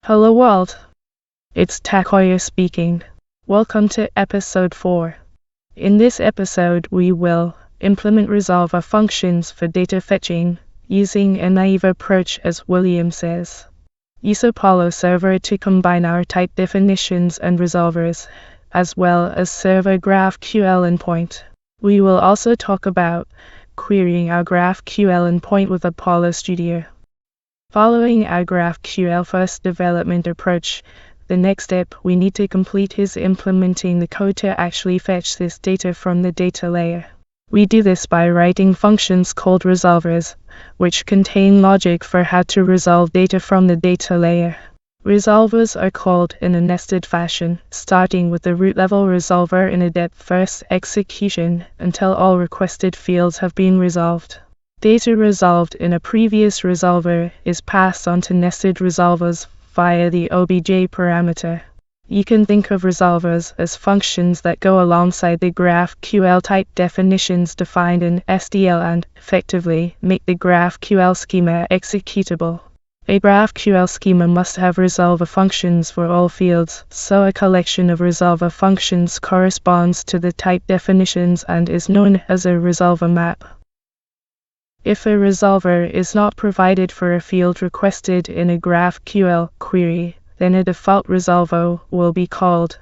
Hello world, it's Takoya speaking. Welcome to episode 4. In this episode we will implement resolver functions for data fetching, using a naive approach as William says. Use ApolloServer to combine our type definitions and resolvers, as well as serve a GraphQL endpoint. We will also talk about querying our GraphQL endpoint with Apollo Studio. Following our GraphQL first development approach, the next step we need to complete is implementing the code to actually fetch this data from the data layer. We do this by writing functions called resolvers, which contain logic for how to resolve data from the data layer. Resolvers are called in a nested fashion, starting with the root level resolver in a depth first execution until all requested fields have been resolved. Data resolved in a previous resolver is passed on to nested resolvers via the obj parameter. You can think of resolvers as functions that go alongside the GraphQL type definitions defined in SDL and, effectively, make the GraphQL schema executable. A GraphQL schema must have resolver functions for all fields, so a collection of resolver functions corresponds to the type definitions and is known as a resolver map. If a resolver is not provided for a field requested in a GraphQL query, then a default resolver will be called,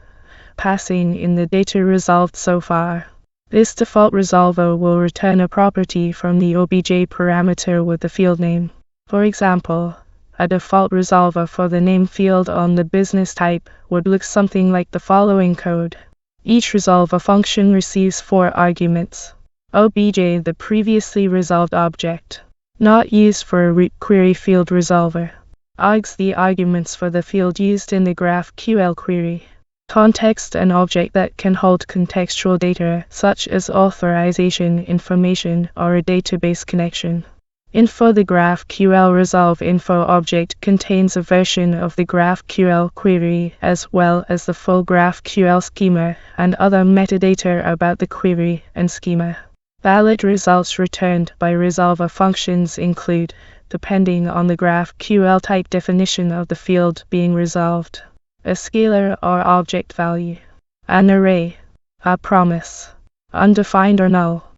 passing in the data resolved so far. This default resolver will return a property from the obj parameter with the field name. For example, a default resolver for the name field on the business type would look something like the following code. Each resolver function receives 4 arguments. Obj, the previously resolved object, not used for a root query field resolver. Args, the arguments for the field used in the GraphQL query. Context, an object that can hold contextual data, such as authorization information or a database connection. Info, the GraphQL resolve info object contains a version of the GraphQL query as well as the full GraphQL schema and other metadata about the query and schema. Valid results returned by resolver functions include, depending on the GraphQL type definition of the field being resolved, a scalar or object value, an array, a promise, undefined or null.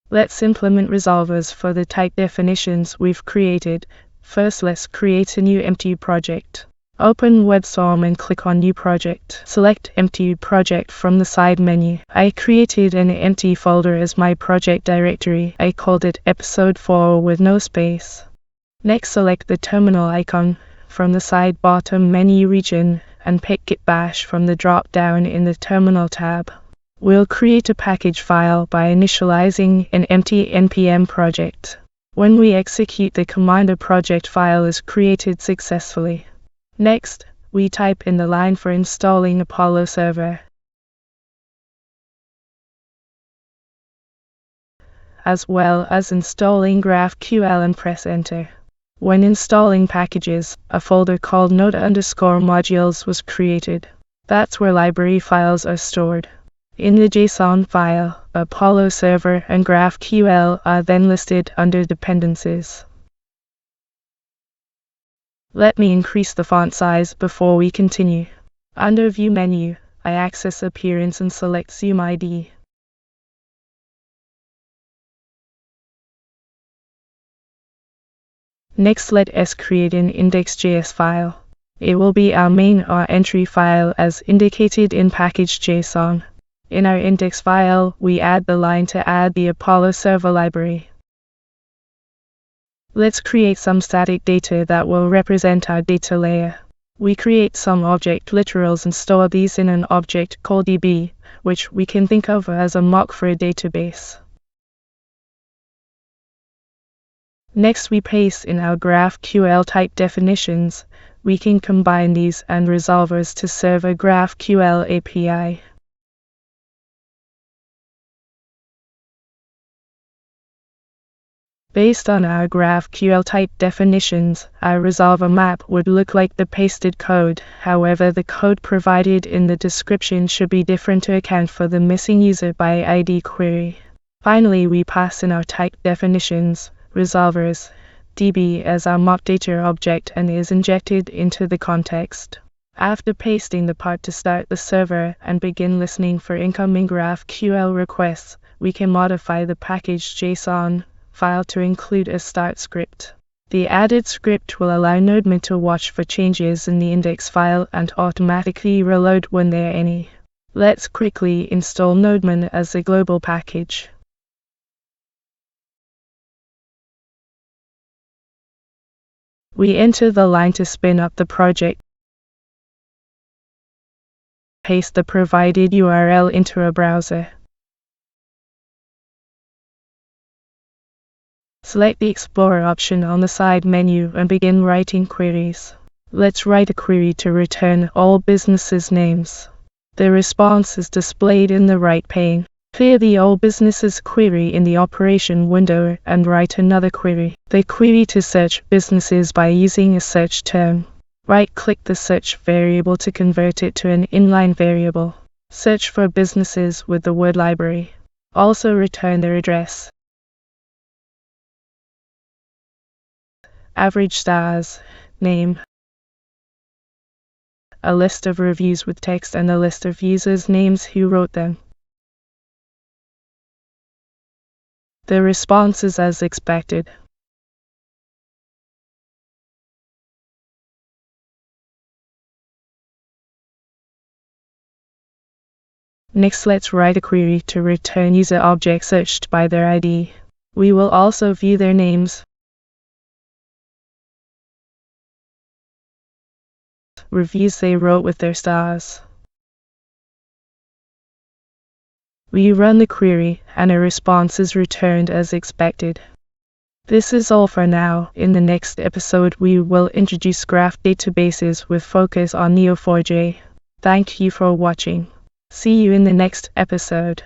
Let's implement resolvers for the type definitions we've created. First, let's create a new empty project. Open WebStorm and click on New Project. Select Empty Project from the side menu. I created an empty folder as my project directory. I called it Episode 4 with no space. Next, select the terminal icon from the side bottom menu region and pick Git bash from the drop-down in the Terminal tab. We'll create a package file by initializing an empty NPM project. When we execute the command, a project file is created successfully. Next, we type in the line for installing ApolloServer, as well as installing GraphQL, and press enter. When installing packages, a folder called node_modules was created. That's where library files are stored. In the JSON file, ApolloServer and GraphQL are then listed under dependencies. Let me increase the font size before we continue. Under View menu, I access Appearance and select Zoom ID. Next, let us create an Index.js file. It will be our main or entry file as indicated in package.json. In our index file, we add the line to add the ApolloServer library. Let's create some static data that will represent our data layer. We create some object literals and store these in an object called db, which we can think of as a mock for a database. Next, we paste in our GraphQL type definitions. We can combine these and resolvers to serve a GraphQL API. Based on our GraphQL type definitions, our resolver map would look like the pasted code. However, the code provided in the description should be different to account for the missing user by ID query. Finally, we pass in our type definitions, resolvers, db as our mock data object and is injected into the context. After pasting the part to start the server and begin listening for incoming GraphQL requests, we can modify the package.json file to include a start script. The added script will allow nodemon to watch for changes in the index file and automatically reload when there are any. Let's quickly install nodemon as a global package. We enter the line to spin up the project. Paste the provided URL into a browser. Select the Explorer option on the side menu and begin writing queries. Let's write a query to return all businesses' names. The response is displayed in the right pane. Clear the all businesses query in the operation window and write another query. The query to search businesses by using a search term. Right-click the search variable to convert it to an inline variable. Search for businesses with the word library. Also return their address. Average stars, name, a list of reviews with text and a list of users' names who wrote them. The response is as expected. Next, let's write a query to return user objects searched by their ID. We will also view their names, reviews they wrote with their stars. We run the query and a response is returned as expected. This is all for now. In the next episode we will introduce graph databases with focus on Neo4j. Thank you for watching. See you in the next episode.